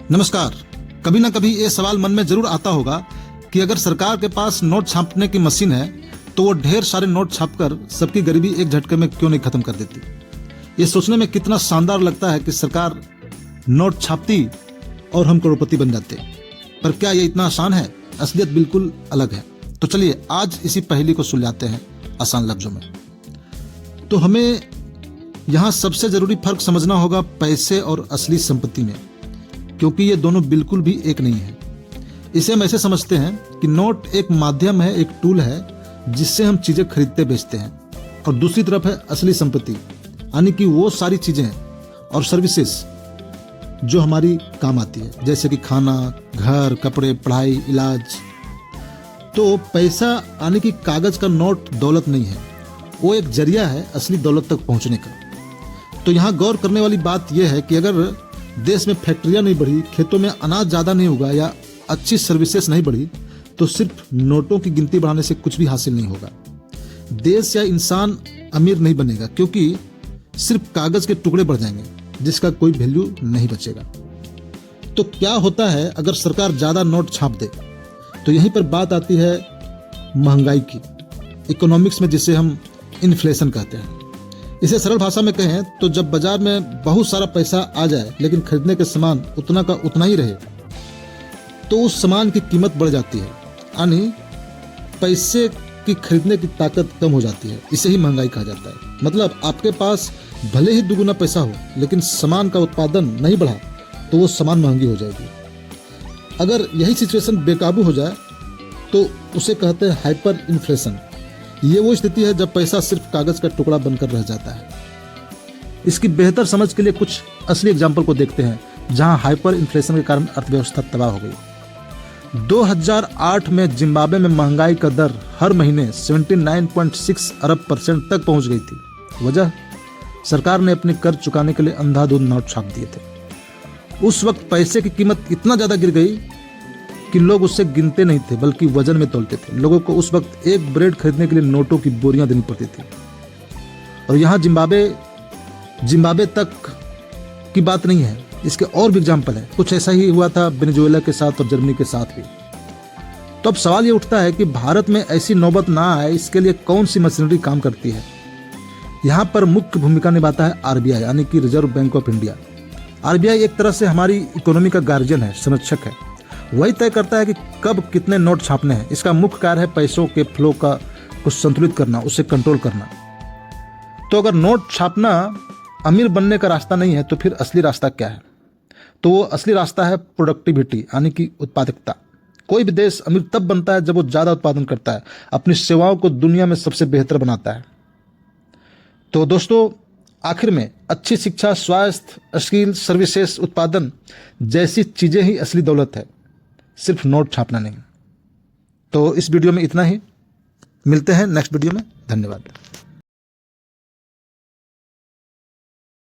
नमस्कार। कभी ना कभी ये सवाल मन में जरूर आता होगा कि अगर सरकार के पास नोट छापने की मशीन है तो वो ढेर सारे नोट छापकर सबकी गरीबी एक झटके में क्यों नहीं खत्म कर देती। ये सोचने में कितना शानदार लगता है कि सरकार नोट छापती और हम करोड़पति बन जाते। पर क्या ये इतना आसान है? असलियत बिल्कुल अलग है। तो चलिए आज इसी पहेली को सुलझाते हैं आसान लफ्जों में। तो हमें यहाँ सबसे जरूरी फर्क समझना होगा पैसे और असली संपत्ति में, क्योंकि ये दोनों बिल्कुल भी एक नहीं है। इसे हम ऐसे समझते हैं कि नोट एक माध्यम है, एक टूल है जिससे हम चीजें खरीदते बेचते हैं, और दूसरी तरफ है असली संपत्ति, यानी कि वो सारी चीजें और सर्विसेज जो हमारी काम आती है, जैसे कि खाना, घर, कपड़े, पढ़ाई, इलाज। तो पैसा यानी कि कागज का नोट दौलत नहीं है, वो एक जरिया है असली दौलत तक पहुंचने का। तो यहाँ गौर करने वाली बात यह है कि अगर देश में फैक्ट्रियां नहीं बढ़ी, खेतों में अनाज ज़्यादा नहीं उगा या अच्छी सर्विसेज नहीं बढ़ी, तो सिर्फ नोटों की गिनती बढ़ाने से कुछ भी हासिल नहीं होगा। देश या इंसान अमीर नहीं बनेगा, क्योंकि सिर्फ कागज के टुकड़े बढ़ जाएंगे जिसका कोई वैल्यू नहीं बचेगा। तो क्या होता है अगर सरकार ज़्यादा नोट छाप दे? तो यहीं पर बात आती है महंगाई की, इकोनॉमिक्स में जिसे हम इन्फ्लेशन कहते हैं। इसे सरल भाषा में कहें तो जब बाजार में बहुत सारा पैसा आ जाए लेकिन खरीदने के सामान उतना का उतना ही रहे, तो उस सामान की कीमत बढ़ जाती है, यानी पैसे की खरीदने की ताकत कम हो जाती है। इसे ही महंगाई कहा जाता है। मतलब आपके पास भले ही दुगुना पैसा हो, लेकिन सामान का उत्पादन नहीं बढ़ा तो वो सामान महंगी हो जाएगी। अगर यही सिचुएशन बेकाबू हो जाए तो उसे कहते हैं हाइपर इन्फ्लेशन। ये वो स्थिति है जब पैसा सिर्फ कागज का टुकड़ा बनकर रह जाता है। इसकी बेहतर समझ के लिए कुछ असली एग्जाम्पल को देखते हैं जहां हाइपर इन्फ्लेशन के कारण अर्थव्यवस्था तबाह हो गई। 2008 में जिम्बाब्वे में महंगाई का दर हर महीने 79.6 अरब % तक पहुंच गई थी। वजह, सरकार ने अपने कर्ज चुकाने के लिए अंधाधुंध नोट छाप दिए थे। उस वक्त पैसे की कीमत इतना ज्यादा गिर गई कि लोग उससे गिनते नहीं थे बल्कि वजन में तोलते थे। लोगों को उस वक्त एक ब्रेड खरीदने के लिए नोटों की बोरियां देनी पड़ती थी। और यहाँ जिम्बाब्वे तक की बात नहीं है, इसके और भी एग्जाम्पल है। कुछ ऐसा ही हुआ था वेनेजुएला के साथ और जर्मनी के साथ भी। तो अब सवाल ये उठता है कि भारत में ऐसी नौबत ना आए, इसके लिए कौन सी मशीनरी काम करती है? यहाँ पर मुख्य भूमिका निभाता है RBI, यानी कि reserve bank of India. RBI एक तरह से हमारी इकोनॉमी का गार्जियन है, संरक्षक है। वही तय करता है कि कब कितने नोट छापने हैं। इसका मुख्य कार्य है पैसों के फ्लो को संतुलित करना, उसे कंट्रोल करना। तो अगर नोट छापना अमीर बनने का रास्ता नहीं है तो फिर असली रास्ता क्या है? तो वो असली रास्ता है प्रोडक्टिविटी, यानी कि उत्पादकता। कोई भी देश अमीर तब बनता है जब वो ज़्यादा उत्पादन करता है, अपनी सेवाओं को दुनिया में सबसे बेहतर बनाता है। तो दोस्तों, आखिर में अच्छी शिक्षा, स्वास्थ्य, स्किल, सर्विसेज, उत्पादन जैसी चीज़ें ही असली दौलत है, सिर्फ नोट छापना नहीं। तो इस वीडियो में इतना ही। मिलते हैं नेक्स्ट वीडियो में। धन्यवाद।